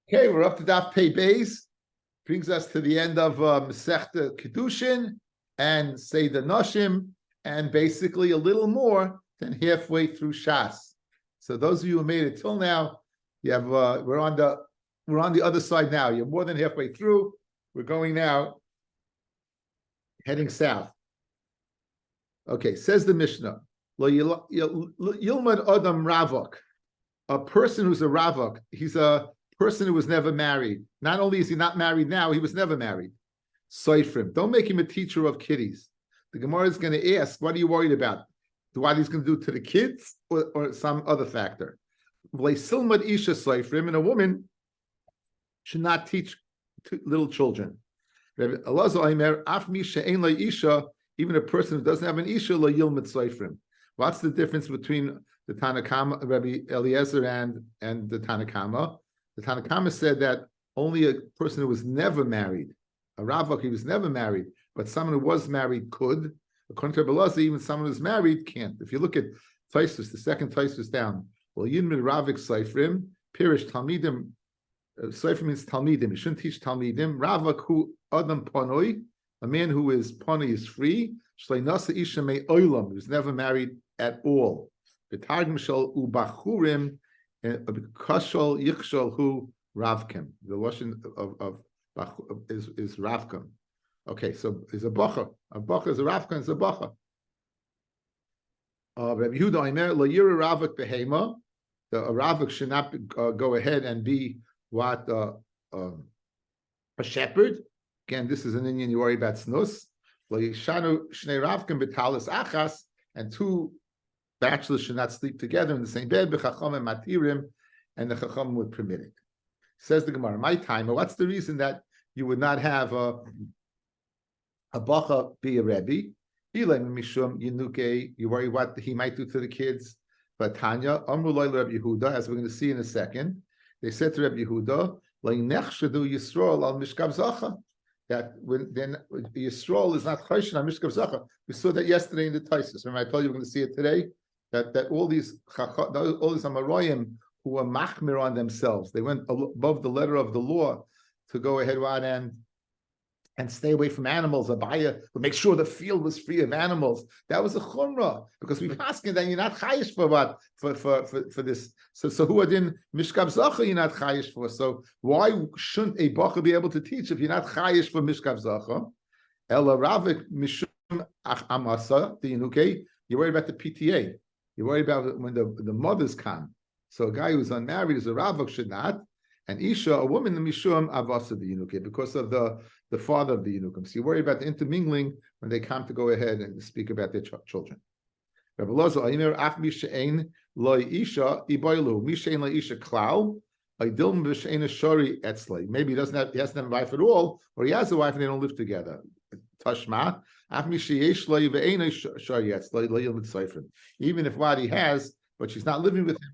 Okay, we're up to Daf Pei Beis. Brings us to the end of Masechta Kidushin and Seder Noshim, and basically a little more than halfway through Shas. So those of you who made it till now, you have we're on the other side now. You're more than halfway through. We're going now, heading south. Okay, says the Mishnah, Lo Yilmad Adam Ravok. A person who's a Ravok, he's a person who was never married. Not only is he not married now, he was never married. Soifrim. Don't make him a teacher of kiddies. The Gemara is going to ask, what are you worried about? What he's going to do to the kids or some other factor? Silmad Isha Soifrim, and a woman should not teach little children. Even a person who doesn't have an Isha, lo yilmad Soifrim. What's the difference between the Tanakama, Rabbi Eliezer, and the Tanakama? The Tanakama said that only a person who was never married, a Ravak, he was never married, but someone who was married could. According to Rabbi, even someone who's married can't. If you look at Taisus, the second Taisus down, well, Yidmin Ravik Seifrim, Pirish Talmidim, Seifrim means Talmidim. You shouldn't teach Talmidim. Ravak hu Adam Panoi, a man who is Panoi is free. Shleinasa Isha Me Oilam, who's never married at all. V'targim shel ubachurim, Kashol Yichshol Hu Ravkim. The Lashon of is Ravkim. Okay, so is a bacha. A bacha is a Ravkim, is a bacha. Rabbi Yehuda Omer Lo Yira Ravik Behema. A Ravik should not go ahead and be what a shepherd. Again, this is an Indian you worry about snus. Lo Yishanu Shnei Ravkim B'Talis Achas, and two bachelors should not sleep together in the same bed, b'chacham and matirim, and the chacham would permit it. Says the Gemara, my time, what's the reason that you would not have a bacha be a Rebbe? Mishum yinuke, you worry what he might do to the kids. But Tanya, Amrulay Rabbi Yehuda, as we're going to see in a second, they said to Rabbi Yehuda, Leinechshadu Yisrael al Mishkav Zacha, that then Yisrael is not Chayshin on Mishkav Zacha. We saw that yesterday in the Taisus. Remember, I told you we're going to see it today. That all these Amoroyim who were machmir on themselves, they went above the letter of the law to go ahead and stay away from animals. Abaya would make sure the field was free of animals. That was a chumrah, because we asking that you're not chayish for what for this. So who are in mishkav zacha you're not chayish for? So why shouldn't a bacha be able to teach if you're not chayish for mishkav zacha? Ela ravik mishum amasa the yinuke. You're worried about the PTA. You're worried about when the mothers come. So a guy who's unmarried as a ravok should not, and isha, a woman, the mishum avasa the yinuke, because of the father of the yinukim. So you worry about the intermingling when they come to go ahead and speak about their children. Rabbi Loza, Aimer af mishain loy isha iboilu mishain loy isha klau aydil mishain shari etzlei. Maybe he hasn't have a wife at all, or he has a wife and they don't live together. Tashma af mishayesh loy ve'ein shari etzlei loy yilmid seifrim. Even if what he has, but she's not living with him,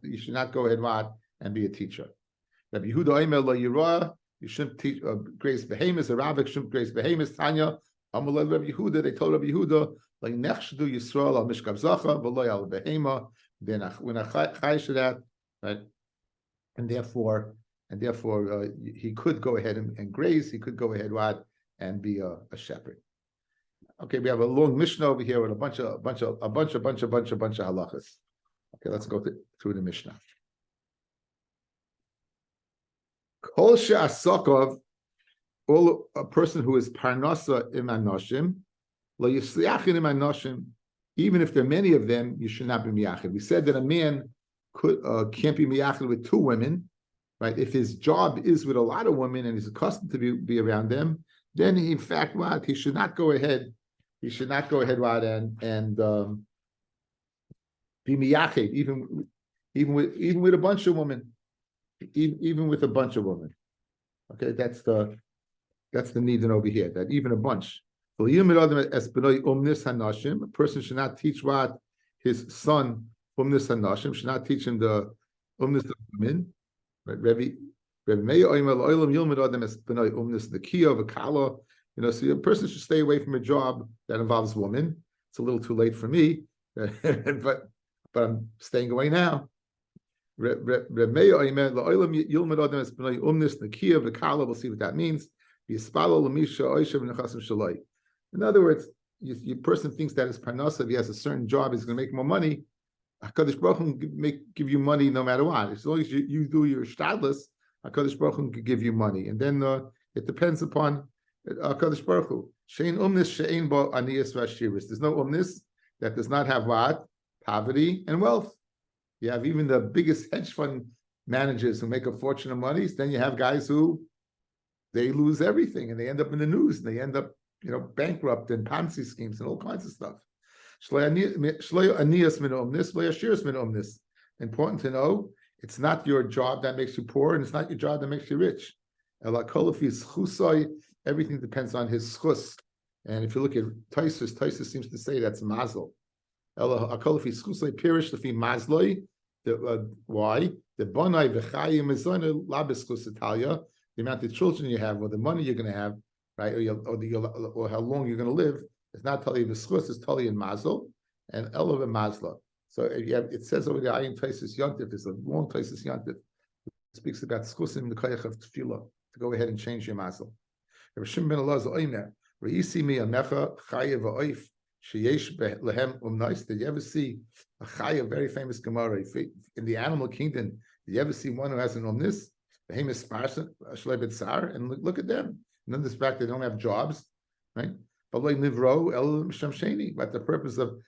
you should not go ahead and be a teacher. Rabbi Yehuda Aimer loy yirah. You shouldn't teach grace behemoths. A rabbik shouldn't grace behemoths. Tanya, Amalei Rabbi Yehuda. They told Rabbi Yehuda, like nechshdu Yisrael al mishkav zacha v'loy al behema. Then we're not chayish to that, right? And therefore, he could go ahead and graze. He could go ahead and be a shepherd. Okay, we have a long Mishnah over here with a bunch of halachas. Okay, let's go through the Mishnah. Kol she'asokov, all a person who is parnasa im anoshim, lo yisliachin im anoshim, even if there are many of them, you should not be miyachid. We said that a man can't be miyachid with two women, right? If his job is with a lot of women and he's accustomed to be around them, then he, in fact, he should not go ahead. He should not go ahead and be miyachid, even with a bunch of women. Even with a bunch of women, okay, that's the need over here. That even a bunch. A person should not teach what his son umnis hanashim should not teach him the umnis of women. Rabbi Meir oimer lo'olam yilmid adam es b'noi umnis nekiya v'kala. So a person should stay away from a job that involves women. It's a little too late for me, but I'm staying away now. We'll see what that means. In other words, your person thinks that his parnasa, if he has a certain job, he's going to make more money. HaKadosh Baruch Hu give you money no matter what. As long as you do your shtadlus, HaKadosh Baruch Hu can give you money. And then it depends upon HaKadosh Baruch Hu. Shein umnis she'ein bo aniyas v'ashiris. There's no umnis that does not have what? Poverty and wealth. You have even the biggest hedge fund managers who make a fortune of money. Then you have guys who they lose everything and they end up in the news and they end up, bankrupt and Ponzi schemes and all kinds of stuff. Important to know, it's not your job that makes you poor and it's not your job that makes you rich. Everything depends on his schus. And if you look at Taisus seems to say that's mazel. Why? The amount of children you have, or the money you're going to have, right, or how long you're going to live, it's not tali v'schus, it's tali in mazel, and ela v'mazla. So it says over there, ayin taisus yontif, there's a long taisus yontif. It speaks about schusim the koyach of tefillah, to go ahead and change your mazel. Rabbi Shimon ben Elazar oimer, re'isi mi amecha chayev v'oif, sheyesh lehem umnais. Did you ever see a chayev, very famous Gemara, in the animal kingdom? Did you ever see one who has an umnis? And look at them. And then this fact they don't have jobs, right? But the purpose of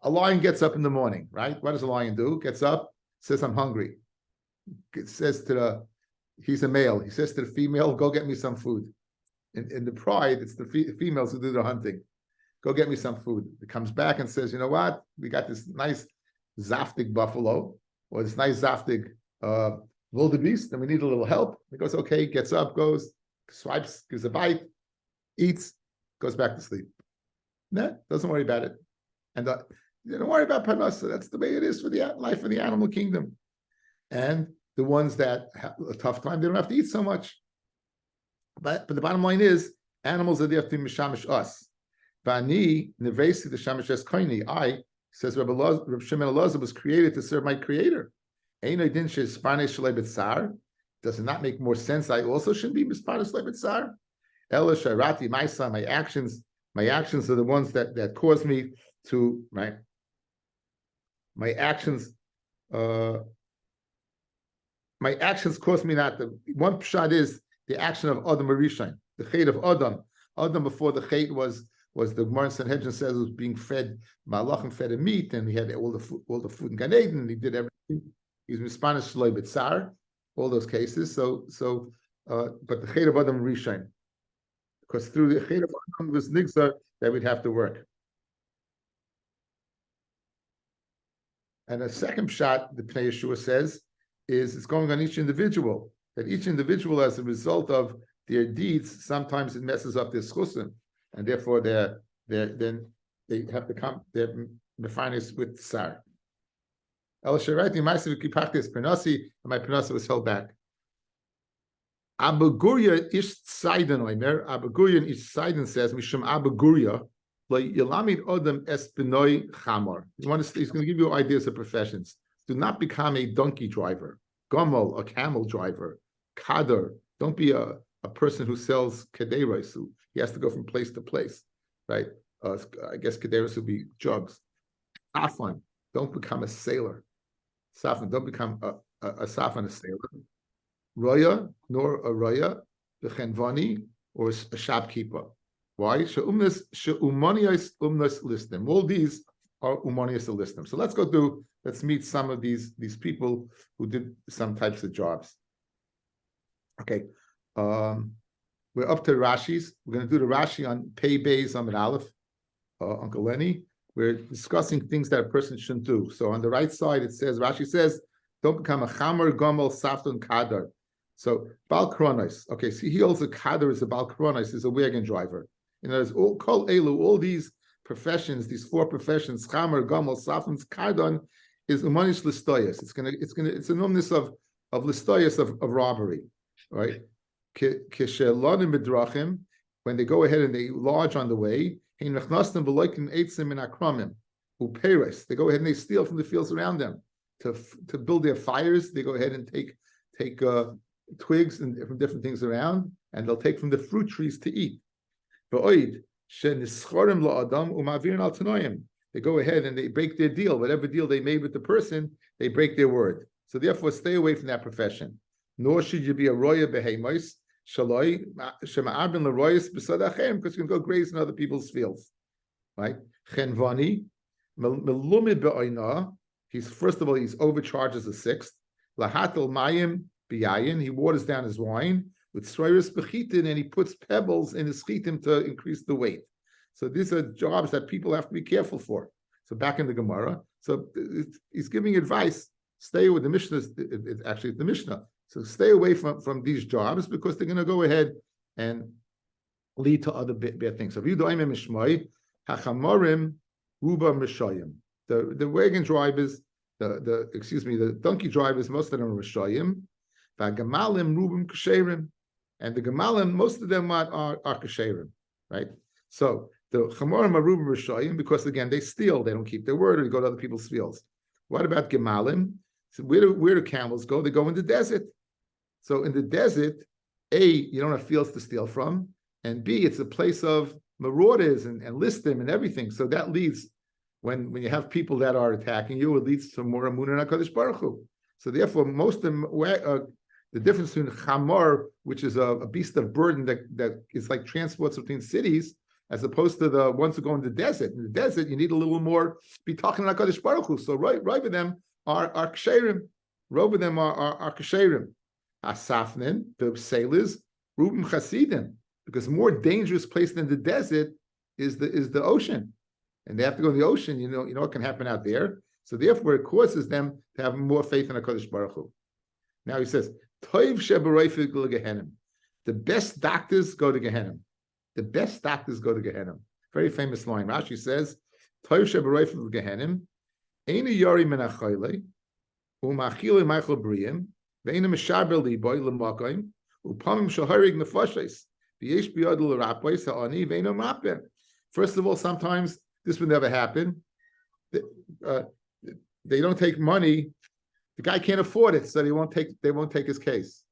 a lion gets up in the morning, right? What does a lion do? Gets up, says, I'm hungry. It says he's a male. He says to the female, go get me some food. In the pride, it's the females who do the hunting. Go get me some food. It comes back and says, you know what? We got this nice zaftig buffalo, or this nice zaftig wildebeest, and we need a little help. He goes, okay, gets up, goes, swipes, gives a bite, eats, goes back to sleep. Nah, doesn't worry about it. And don't worry about parnasa. That's the way it is for the life of the animal kingdom. And the ones that have a tough time, they don't have to eat so much. But the bottom line is, animals are there to mishamish us. Vani nevesi the shamish es koini. I, says Rabbi Shimon Elazar, was created to serve my creator. Does it not make more sense? I also should be mispanis lebetzar. Ela sharati, my son, my actions are the ones that cause me to, right? My actions cause me not to. One pshat is the action of Adam Arishain, the chait of Adam. Adam before the chait was the Gemara Sanhedrin says was being fed malachim, fed him meat, and he had all the food in Gan Eden, and he did everything. He's mispanis shloi b'tzar, all those cases. So, but the chait of Adam Rishon, because through the chait of Adam was nigzar that we'd have to work. And a second shot, the Pnei Yeshua says, is it's going on each individual. That each individual, as a result of their deeds, sometimes it messes up their schusim, and therefore then they have to come. They're mefanis with tsar. El Sharati Ma'asiv Kipachtis Pernasi, and my Pernasi was held back. Abu Gurya Ish Tzaidan Oimer, Abu Gurya Ish Tzaidan says, Mishum Abu Gurya, like Yalamid Odom Espinoi Chamor. He's going to give you ideas of professions. Do not become a donkey driver, Gomel, a camel driver, Kader. Don't be a person who sells Kederos. He has to go from place to place, right? I guess Kederos would be drugs. Afan, don't become a sailor. Safan, don't become a safan, a sailor. Roya, nor a roya, the chenvani, or a shopkeeper. Why? She'umanias umnas listim. All these are umanias listim. So let's meet some of these people who did some types of jobs. Okay. We're up to Rashi's. We're going to do the Rashi on Pei Beis Amid Aleph, Uncle Lenny. We're discussing things that a person shouldn't do. So on the right side, it says, Rashi says, don't become a Chamer, Gomel, Safton, Kadar. So Bal Kronos. Okay, so he holds a Kadar as a Bal Kronos, is a wagon driver. You know, there's all these professions, these four professions, Chamer, Gomel, Safton, Kadar, is Umanish Listoyas. It's a numbness of Listoyas of robbery, right? When they go ahead and they lodge on the way, they go ahead and they steal from the fields around them. to build their fires. They go ahead and take twigs and from different things around, and they'll take from the fruit trees to eat. They go ahead and they break their deal. Whatever deal they made with the person, they break their word. So therefore, stay away from that profession. Nor should you be a roya behemos shaloi shema'abin leroyas b'sad achem, because you can go graze in other people's fields, right? Chenvani melumid be'oina. He's first of all he's overcharged as a sixth. Lahatel mayim biyayin. He waters down his wine with sroiris bechitin, and he puts pebbles in his chitim to increase the weight. So these are jobs that people have to be careful for. So back in the Gemara, so he's giving advice. Stay with the Mishnah. It's actually the Mishnah. So stay away from these jobs because they're going to go ahead and lead to other bad things. So if you do mishmai, hachamorim ruba mishayim. The wagon drivers, the donkey drivers, most of them are mishayim. V'gamalim rubim kasherim, and the gemalim, most of them are kasherim, right? So the chamorim are rubim mishayim because again they steal, they don't keep their word, or they go to other people's fields. What about gemalim? So where do camels go? They go in the desert. So in the desert, A, you don't have fields to steal from, and B, it's a place of marauders and listim and everything. So that leads, when you have people that are attacking you, it leads to more amunah and HaKadosh Baruch Hu. So therefore, most of them, the difference between chamor, which is a beast of burden that is like transports between cities, as opposed to the ones who go in the desert. In the desert, you need a little more, be talking to HaKadosh Baruch Hu. So right with them are ksherim. Rove of them are ksherim. Asafnin, the sailors, Rubim Chasidim, because more dangerous place than the desert is the ocean, and they have to go in the ocean. You know what can happen out there. So therefore, it causes them to have more faith in HaKadosh Baruch Hu. Now he says, Toiv shebaroifig l'gehenim. The best doctors go to Gehenim. The best doctors go to Gehenim. Very famous line. Rashi says, Toiv shebaroifig l'gehenim. Einu yori min ha'choyle, u'machile meichel briyim, ve'einu mishabel liboy l'makoim, u'pamim shaharig nefoshes, v'yesh biyad l'rapois ha'ani ve'einu mapeh. First of all, sometimes this would never happen. They don't take money. The guy can't afford it, so they won't take his case.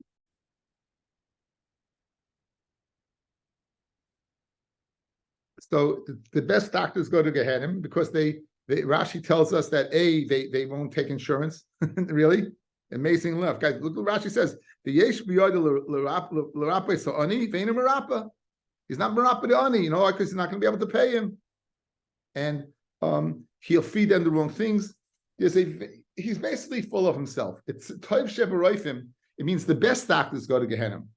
So the best doctors go to Gehenim because Rashi tells us that they won't take insurance. Really? Amazing enough. Guys, look what Rashi says. The yesh biyad l'rape sa'ani ve'einu merapa. He's not merapa the ani, because he's not going to be able to pay him. And he'll feed them the wrong things. He's basically full of himself. It's Toiv Shebaroifim. It means the best doctors go to Gehenim.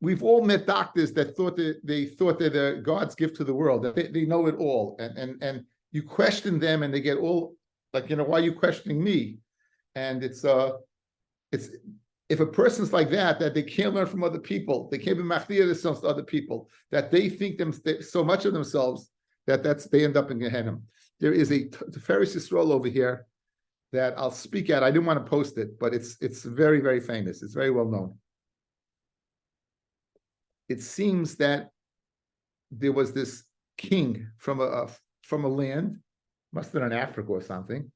We've all met doctors that thought that they're God's gift to the world, that they know it all. And you question them and they get all like, why are you questioning me? And it's if a person's like that they can't learn from other people, they can't be machdir themselves to other people, that they think so much of themselves that they end up in Gehenim. There is a Tiferes Yisrael over here that I'll speak at. I didn't want to post it, but it's very, very famous. It's very well known. It seems that there was this king from a land, must have been in Africa or something,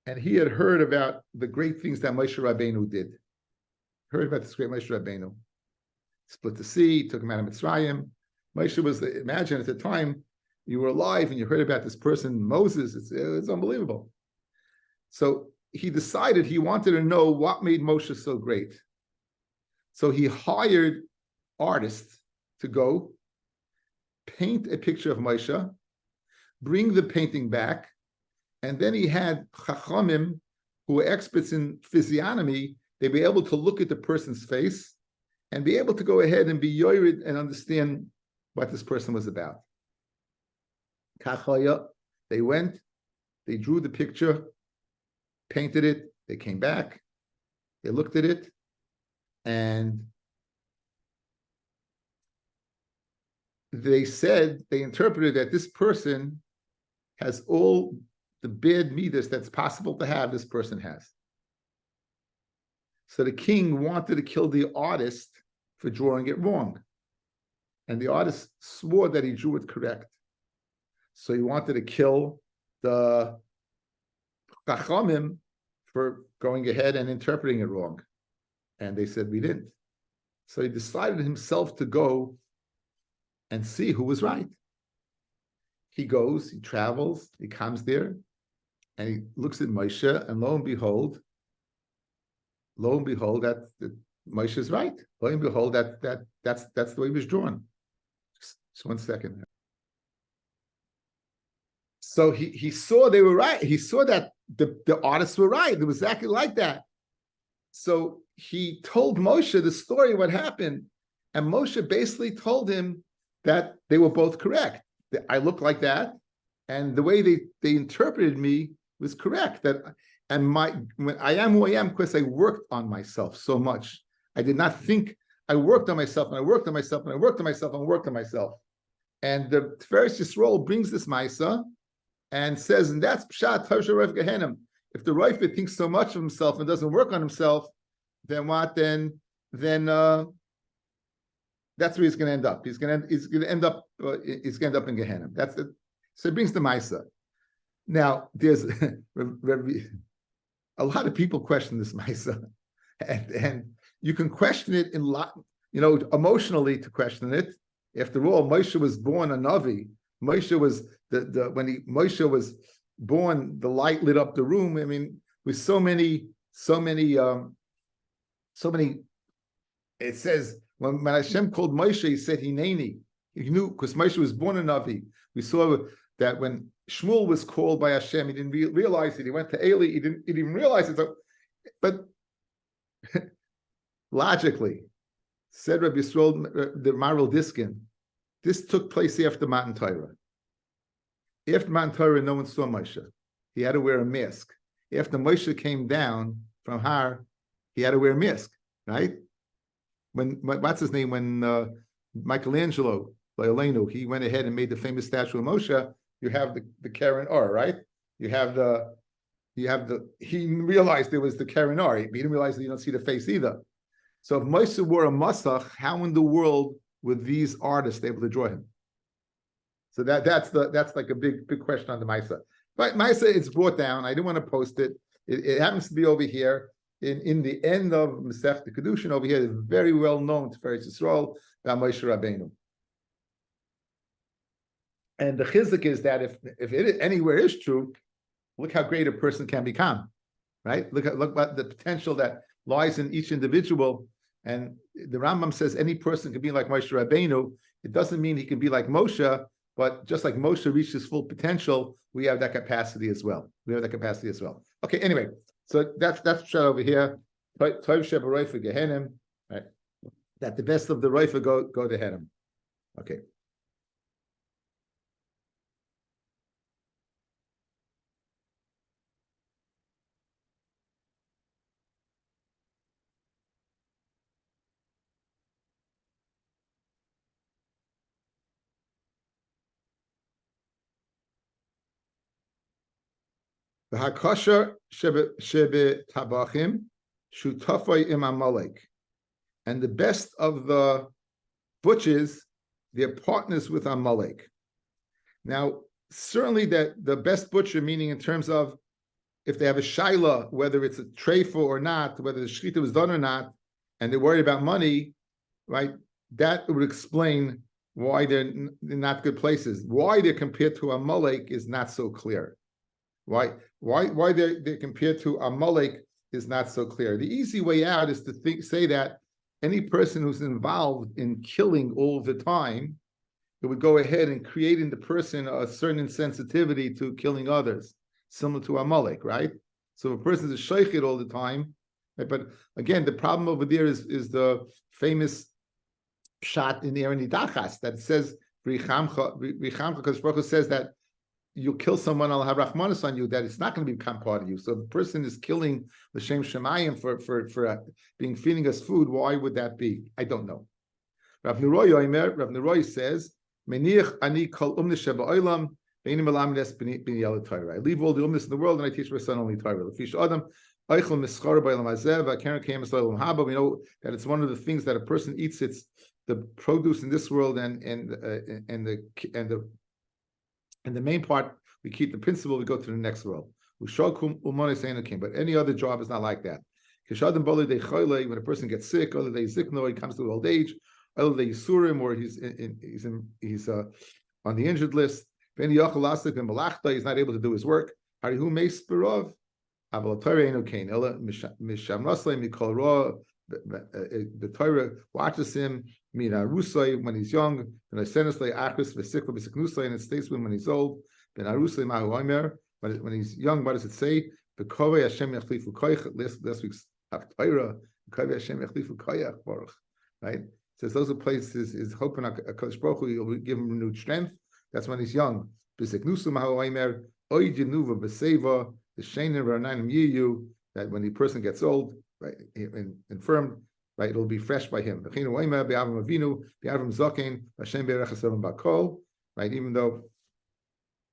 and he had heard about the great things that Moshe Rabbeinu did. Heard about this great Moshe Rabbeinu. Split the sea, took him out of Mitzrayim. Moshe was, imagine at the time, you were alive and you heard about this person, Moses. It's unbelievable. So he decided he wanted to know what made Moshe so great. So he hired artists to go paint a picture of Moshe, bring the painting back, and then he had chachamim who were experts in physiognomy. They'd be able to look at the person's face and be able to go ahead and be yored and understand what this person was about. Kachaya, they went, they drew the picture, painted it, they came back, they looked at it, and they interpreted that this person has all the bad midas that's possible to have, this person has. So the king wanted to kill the artist for drawing it wrong. And the artist swore that he drew it correct. So he wanted to kill the Chachamim for going ahead and interpreting it wrong. And they said, we didn't. So he decided himself to go and see who was right. He goes, he travels, he comes there, and he looks at Moshe, and lo and behold, that Moshe is right. Lo and behold, that's the way he was drawn. Just 1 second. So he saw they were right. He saw that the artists were right. It was exactly like that. So he told Moshe the story, what happened, and Moshe basically told him that they were both correct. I look like that, and the way they interpreted me was correct. When I am who I am because I worked on myself so much. I did not think. I worked on myself, and I worked on myself, and I worked on myself, and I worked on myself. And the Tiferes Yisrael brings this Maisa and says, and that's Pshat Tarsha Reif Gehenim. If the Reif thinks so much of himself and doesn't work on himself, then what? Then that's where he's going to end up. He's going to end up in Gehenna. That's it. So it brings the Maisa. Now there's a lot of people question this Maisa, and you can question it in lot, emotionally to question it. After all, Moshe was born a Navi. Moshe was when Moshe was born, the light lit up the room. I mean, with so many. It says when Hashem called Moshe, he said Hineni. He knew because Moshe was born a Navi. We saw that when Shmuel was called by Hashem, he didn't realize it. He went to Eli. He didn't even realize it. But logically, said Rabbi Yisrael, the Maral Diskin, this took place after Matan Torah. After Matan Torah, no one saw Moshe. He had to wear a mask. After Moshe came down from Har, he had to wear a mask, right? What's his name? When Michelangelo, Leolenu, he went ahead and made the famous statue of Moshe. You have the Karen Or, right? He realized there was the Karen Or. He didn't realize that you don't see the face either. So if Moshe wore a masach, how in the world were these artists able to draw him? So that's like a big question on the Maisa. But Maisa, it's brought down. I didn't want to post it. It happens to be over here in the end of Masechta Kidushin. Over here, it's very well known to Tiferes Yisrael about Moshe Rabbeinu. And the chizuk is that if it anywhere is true, look how great a person can become, right? Look at the potential that lies in each individual. And the Rambam says any person can be like Moshe Rabbeinu. It doesn't mean he can be like Moshe, but just like Moshe reached his full potential, we have that capacity as well. Okay, anyway, so that's shot over here. Tov Sheba Roifa Gehenim, right? That the best of the Roifa go to Henim. Okay. V'hakosher shebe tabachim shutafay im Amalek, and the best of the butchers, they're partners with Amalek. Now, certainly that the best butcher, meaning in terms of if they have a shaila, whether it's a treifa or not, whether the shechita was done or not, and they're worried about money, right? That would explain why they're not good places. Why they're compared to Amalek is not so clear. Why they're compared to Amalek is not so clear. The easy way out is to say that any person who's involved in killing all the time, it would go ahead and create in the person a certain insensitivity to killing others, similar to Amalek, right? So if a person is a shaykhid all the time, right? But again, the problem over there is the famous shot in the Ereni Dachas that says, because Baruch Hu says that you kill someone, I'll have Rahmanis on you, that it's not going to become part of you. So if a person is killing the Shem Shemayim for being feeding us food, why would that be? I don't know. Rav Neroy says, Meniach ani kol umnis sheba olam, beinim elam nes b'niyal Torah. I leave all the umnis in the world and I teach my son only Torah. Lefish adam, eichel mischar b'olam hazeh, v'keren k'yem es'olam haba. We know that it's one of the things that a person eats. It's the produce in this world and the main part, we keep the principle, we go to the next world. But any other job is not like that. When a person gets sick, he comes to old age, or he's on the injured list. He's not able to do his work. The Torah watches him when he's young, and it states when he's old. When he's young, what does it say? Last week's Torah, right? It says those are places is hoping HaKadosh Baruch Hu will give him renewed strength. That's when he's young. That when the person gets old, right, infirm, right, it'll be fresh by him. Right,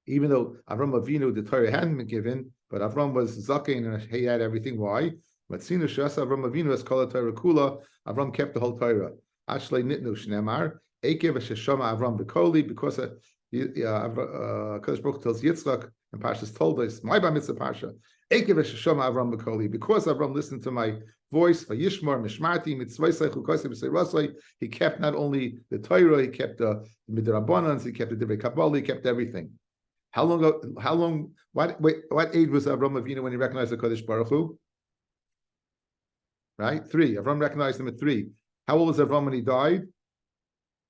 even though Avram Avinu, the Torah hadn't been given, but Avram was zaken and he had everything. Why? But Avram Avinu has called the Torah Kula. Avram kept the whole Torah. Ashlei nitnu shnemar ekev sheshama Avram bekoli, because Kadosh Baruch Hu tells Yitzchak and Parshas told us my bar mitzvah parsha ekev sheshama Avram bekoli, because Avram listened to my voice. Vayishmar mishmarti mitzvosei chukosei b'seirosei. He kept not only the Torah, he kept the midrabbanans, he kept the divrei kabbalah, he kept everything. How long? What age was Avram Avinu when he recognized the Kadosh Baruch Hu? Right, 3. Avram recognized him at 3. How old was Avram when he died?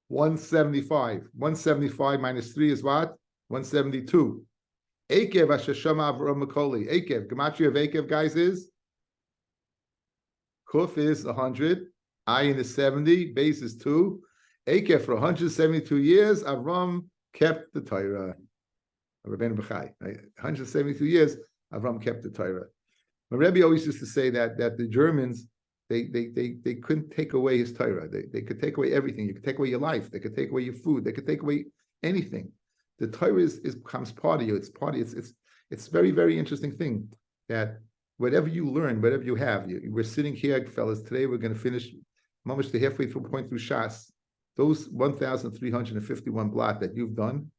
175. 175 minus 3 is what? 172. Ekev Hashashama Avram Makoli. Ekev. Gematria of Ekev, guys, is? Kuf is 100. Ayin is 70. Base is 2. Ekev for 172 years, Avram kept the Torah. Rabbeinu B'chai. Right? 172 years, Avram kept the Torah. My Rabbi always used to say that the Germans, they couldn't take away his Torah. They could take away everything. You could take away your life. They could take away your food. They could take away anything. The Torah becomes part of you. It's part of you. It's very, very interesting thing that whatever you learn, whatever you have, we're sitting here, fellas. Today we're going to finish almost the halfway through point through Shas. Those 1,351 blot that you've done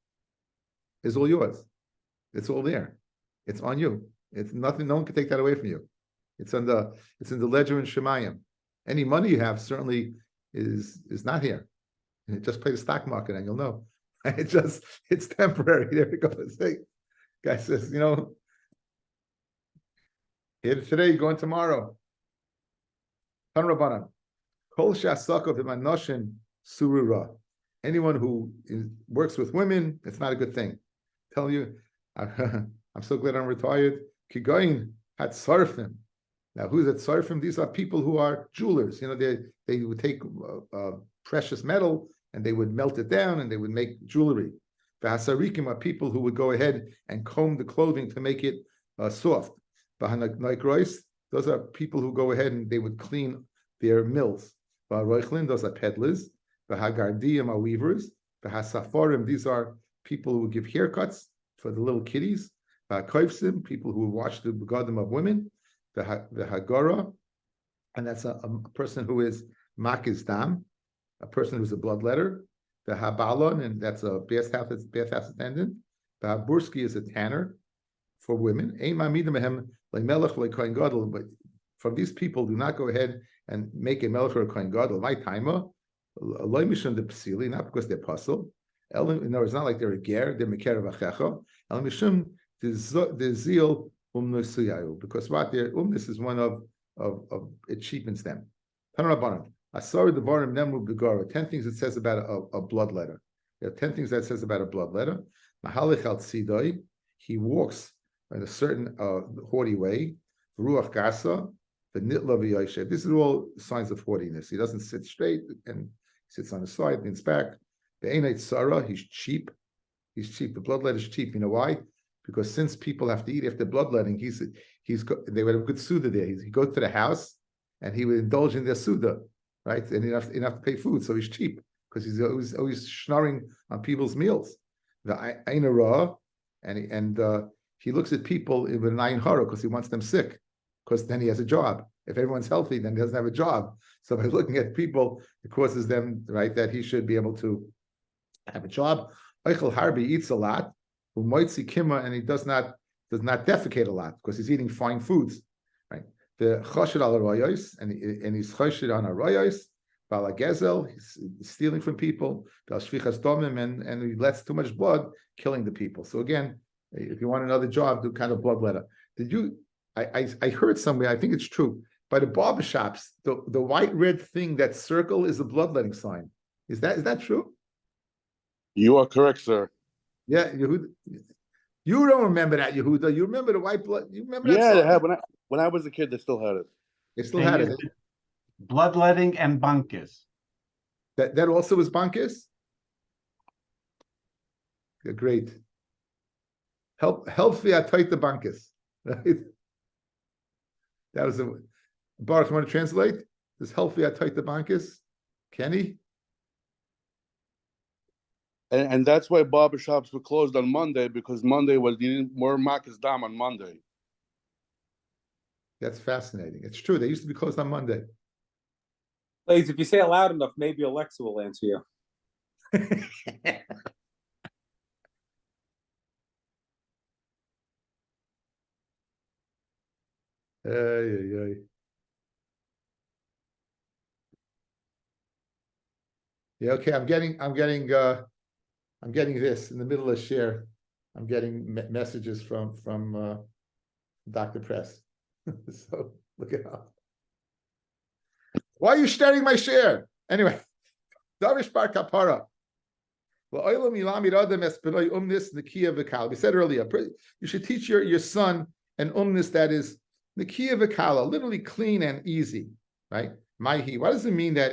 is all yours. It's all there. It's on you. It's nothing. No one can take that away from you. It's in the ledger in Shemayim. Any money you have certainly is not here. Just play the stock market and you'll know. It's temporary. There we go. Guy says, here today, going tomorrow. Tan Rabbanan. Kol she'asaka v'manoshin surura. Anyone who works with women, it's not a good thing. Tell you, I'm so glad I'm retired. Kigoin had sarfim. Now, who's at sarfim? These are people who are jewelers. They would take precious metal and they would melt it down and they would make jewelry. The hasarikim are people who would go ahead and comb the clothing to make it soft. Those are people who go ahead and they would clean their mills. Those are peddlers. The hagardiim are weavers. The hasafarim, these are people who would give haircuts for the little kiddies. Koifsim, people who watch the begadim of women. The hagara, and that's a person who is makiz dam, a person who's a bloodletter. The habalon, and that's a bathhouse attendant. The haburski is a tanner for women. But from these people, do not go ahead and make a melech or a kohen gadol. My timer, not because they're puzzle. No, it's not like they're a ger. They're mekerev achecha. El mishum the zeal because what their umness is one of it cheapens them. I saw the Varim Nemru Begara, 10 things it says about a bloodletter. There are 10 things that says about a bloodletter. Mahalich al Tzidai, he walks in a certain haughty way. Ruach Gasa, the Nitla v'Yoshev. These are all signs of haughtiness. He doesn't sit straight and sits on the side, leans back. The Einait Sarah, he's cheap. He's cheap. The bloodletter is cheap. You know why? Because since people have to eat after bloodletting, they would have good Suda there. He'd go to the house and he would indulge in their Suda, right? And he'd have to pay food, so he's cheap because he's always schnorring on people's meals. The Aina Ra, and he looks at people with an Ayin Hara because he wants them sick, because then he has a job. If everyone's healthy, then he doesn't have a job. So by looking at people, it causes them, right, that he should be able to have a job. Eichel Harbi eats a lot. And he does not does not defecate a lot because he's eating fine foods, right? The choshed al arayos, and he's choshed on arayos, balagezel, he's stealing from people, shvichas domim, and he lets too much blood, killing the people. So again, if you want another job, do kind of bloodletter. Did you? I heard somewhere, I think it's true. By the barbershops, the white red thing, that circle, is a bloodletting sign. Is that true? You are correct, sir. Yeah, Yehuda. You don't remember that, Yehuda. You remember the white blood? You remember that? Yeah, Song? they had, when I was a kid, they still had it. They still had it. Bloodletting and bunkus. That also was bankis? Great. Help via tight the bankis. Right? That was a Baruch. You want to translate? Does help via tight the bankis? Kenny? And that's why barbershops were closed on Monday, because Monday was more Marcus Dam on Monday. That's fascinating. It's true. They used to be closed on Monday. Ladies, if you say it loud enough, maybe Alexa will answer you. Yeah, okay. I'm getting this in the middle of share. I'm getting messages from Dr. Press. So look it up. Why are you sharing my share? Anyway, Davish Bar Kapara. We said earlier, you should teach your son an umnis that is Nikiya v'kala, literally clean and easy, right? Maihi. What does it mean that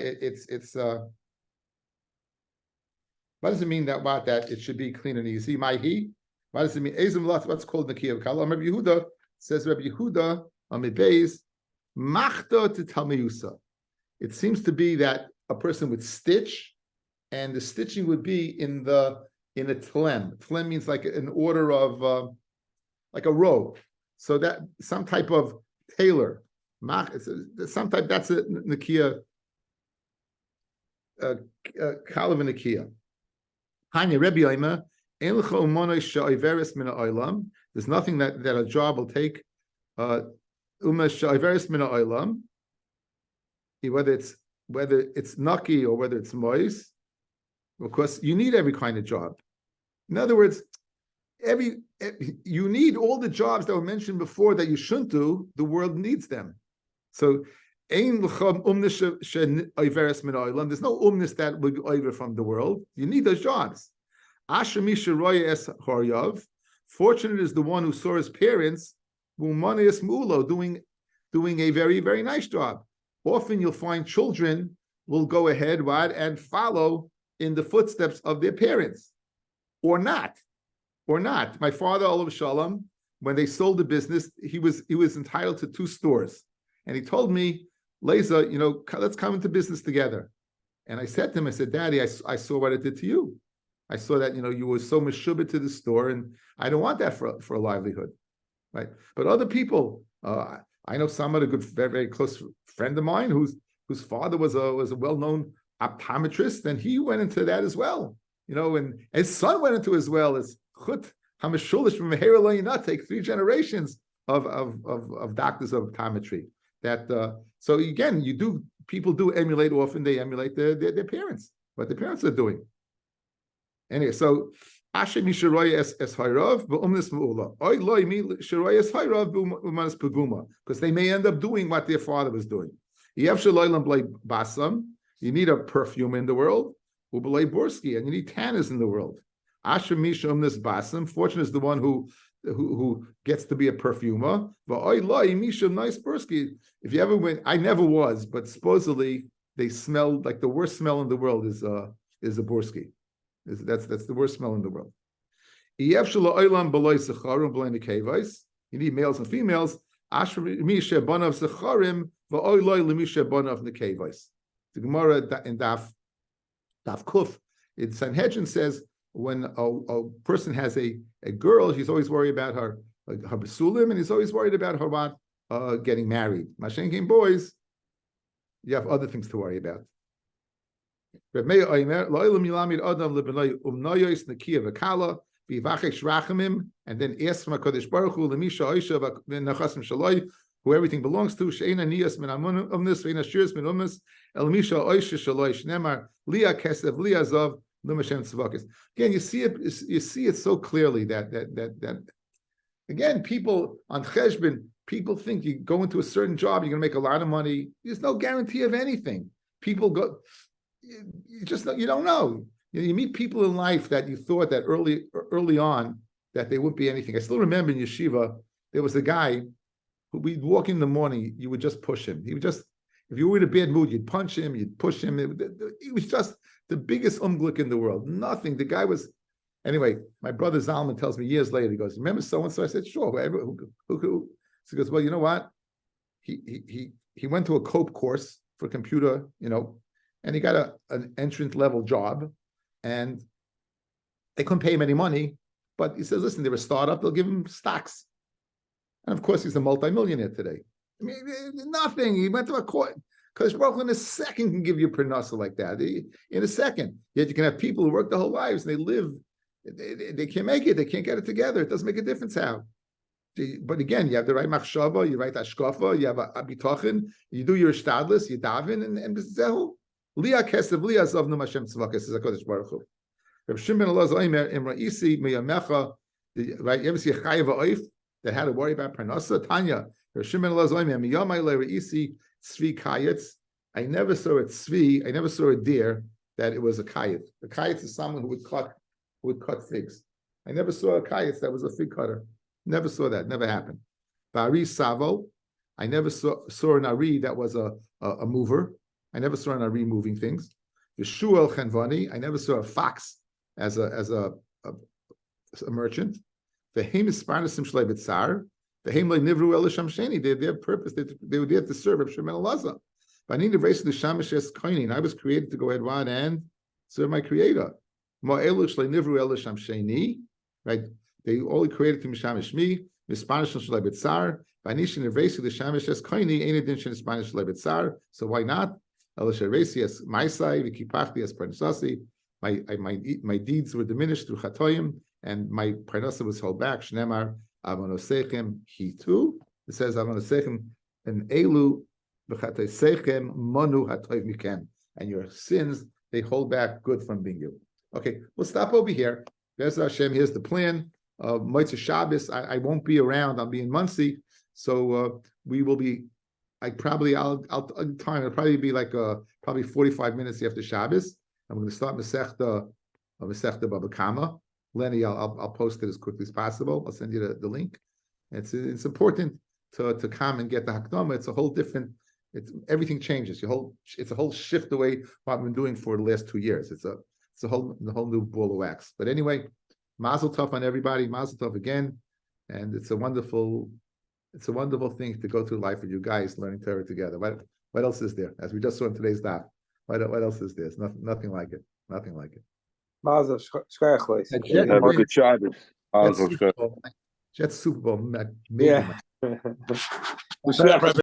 what does it mean that it should be clean and easy? Maihi. What does it mean? What's called Nikiya v'kala? Rabbi Yehuda says, Rabbi Yehuda Amidbeis Machta to Talmiyusa. It seems to be that a person would stitch, and the stitching would be in a tlem. Tlem means like an order of like a row. So that some type of tailor, some type, that's a Nikiya, Kalav Nikiya. Hanya Rebbe Omer, there's nothing that a job will take. Whether it's naki or whether it's mois, of course, you need every kind of job. In other words, you need all the jobs that were mentioned before that you shouldn't do. The world needs them. So there's no umnis that will be over from the world. You need those jobs. Fortunate is the one who saw his parents doing a very, very nice job. Often you'll find children will go ahead, right, and follow in the footsteps of their parents, or not. My father, Olav Shalom, when they sold the business, he was entitled to 2 stores, and he told me, Leza, let's come into business together. And I said to him, I said, Daddy, I saw what it did to you. I saw that you were so meshubit to the store, and I don't want that for a livelihood, right? But other people, I know someone, a good, very, very close friend of mine, whose father was a well-known optometrist, and he went into that as well. And his son went into as well as Chut Hamashulish from Meher take 3 generations of doctors of optometry. That so again, people do emulate. Often they emulate their parents, what their parents are doing. Anyway, so Asher Misharoy es Hayrav be'umnis me'ula. Oy loy mi Sharoy es Hayrav be'umanas peguma, because they may end up doing what their father was doing. Yev shaloylam blay basam. You need a perfume in the world. U'blay borski, and you need tanners in the world. Asher misha umnis basam. Fortunate is the one who gets to be a perfumer. Va'oy loy misha nice borski. If you ever went, I never was, but supposedly they smell like the worst smell in the world is a borski. That's the worst smell in the world. You need males and females. The Gemara in Daf Kuf, in Sanhedrin says when a person has a girl, he's always worried about her besulim, and he's always worried about her getting married. Mashenkin boys, you have other things to worry about. Rabbi Omer, lo'ilam yilamid adam lebenay umnoyos nekiya v'kala V'yivachesh rachamim, and then ask from HaKadosh Baruch Hu, L'misha oisha v'nachasim shaloi, who everything belongs to, she'ena niyas min umnis, ve'ena shiras min umnis, el misha oisha shaloi, shnemar, liya kesev, liya zav, l'mashem tzvakis. Again, you see it so clearly that again, people on cheshbon, people think you go into a certain job, you're going to make a lot of money. There's no guarantee of anything. People go, you don't know. You meet people in life that you thought that early on that they wouldn't be anything. I still remember in yeshiva, there was a guy who we'd walk in the morning, you would just push him. He would just, if you were in a bad mood, you'd punch him, you'd push him. He was just the biggest umglik in the world. Nothing. The guy was, anyway, my brother Zalman tells me years later, he goes, remember so-and-so? I said, sure. Who? So he goes, well, you know what? He went to a COPE course for computer, and he got an entrance level job, and they couldn't pay him any money. But he says, listen, they're a startup, they'll give him stocks. And of course, he's a multimillionaire today. I mean, nothing. He went to a court. Because Baruch in a second can give you a prenasa like that. In a second. Yet you can have people who work their whole lives and they live, they can't make it, they can't get it together. It doesn't make a difference how. But again, you have the right machshava, you write ashkafa, you have a bitachin, you do your shtadlis, you daven, and zehu. Liya kesev liya zav nu Hashem tzvakis is HaKadosh Baruch Hu. Reb Shimon Elazar Omer Imra Isi miyamecha. Right? You ever see a chayav oif that had to worry about prenasa? Tanya. Reb Shimon Elazar Omer miyamai le Isi tzvi kayetz. I never saw a tzvi. I never saw a deer that it was a kayetz. A kayetz is someone who would cut figs. I never saw a kayetz that was a fig cutter. Never saw that. Never happened. Bari Savo. I never saw an Ari that was a mover. I never saw an Ari moving things. Yeshuel Chenvani. I never saw a fox as a merchant. The Haim is Sparnasim Shlei B'tzar. The Haim like Nivru El Shamsheni. Their purpose. They were there to serve Reb Shimon Elazar. But I need to raise the Shamish Es Koinin. I was created to go ahead and serve my Creator. Ma'elu Shlei Nivru El Shamsheni. Right. They only created to Mishamish Mi, Mispanish Shlei B'tzar. Vanishin Revesi the Shamish Es Koini. Ain't addition Spanish Shlei B'tzar. So why not? El Sheresi Es Maisai Vikipachti Es Parnasasi. My deeds were diminished through chatoyim, and my parnasa was held back. Shnemar avonosechem hitu. It says avonosechem and elu b'chatosechem monu hatoyim mikem. And your sins they hold back good from being you. Okay, we'll stop over here. Be'ez Hashem, here's the plan. Motzei Shabbos, I won't be around. I'll be in Muncie, so we will be. I'll it'll probably be like probably 45 minutes after Shabbos. I'm going to start Masechta Baba Kama. Lenny, I'll post it as quickly as possible. I'll send you the link. It's important to come and get the Hakdama. It's a whole different. Everything changes. It's a whole shift away what I've been doing for the last 2 years. It's a whole new ball of wax. But anyway, Mazel Tov on everybody. Mazel Tov again, and it's a wonderful thing to go through life with you guys learning Torah together. What else is there? As we just saw in today's daf. What else is there? It's nothing like it. Nothing like it. Mazel Shkoyach. Have a good Shabbos. Mazel Shkoyach. Jet Super Bowl. Yeah.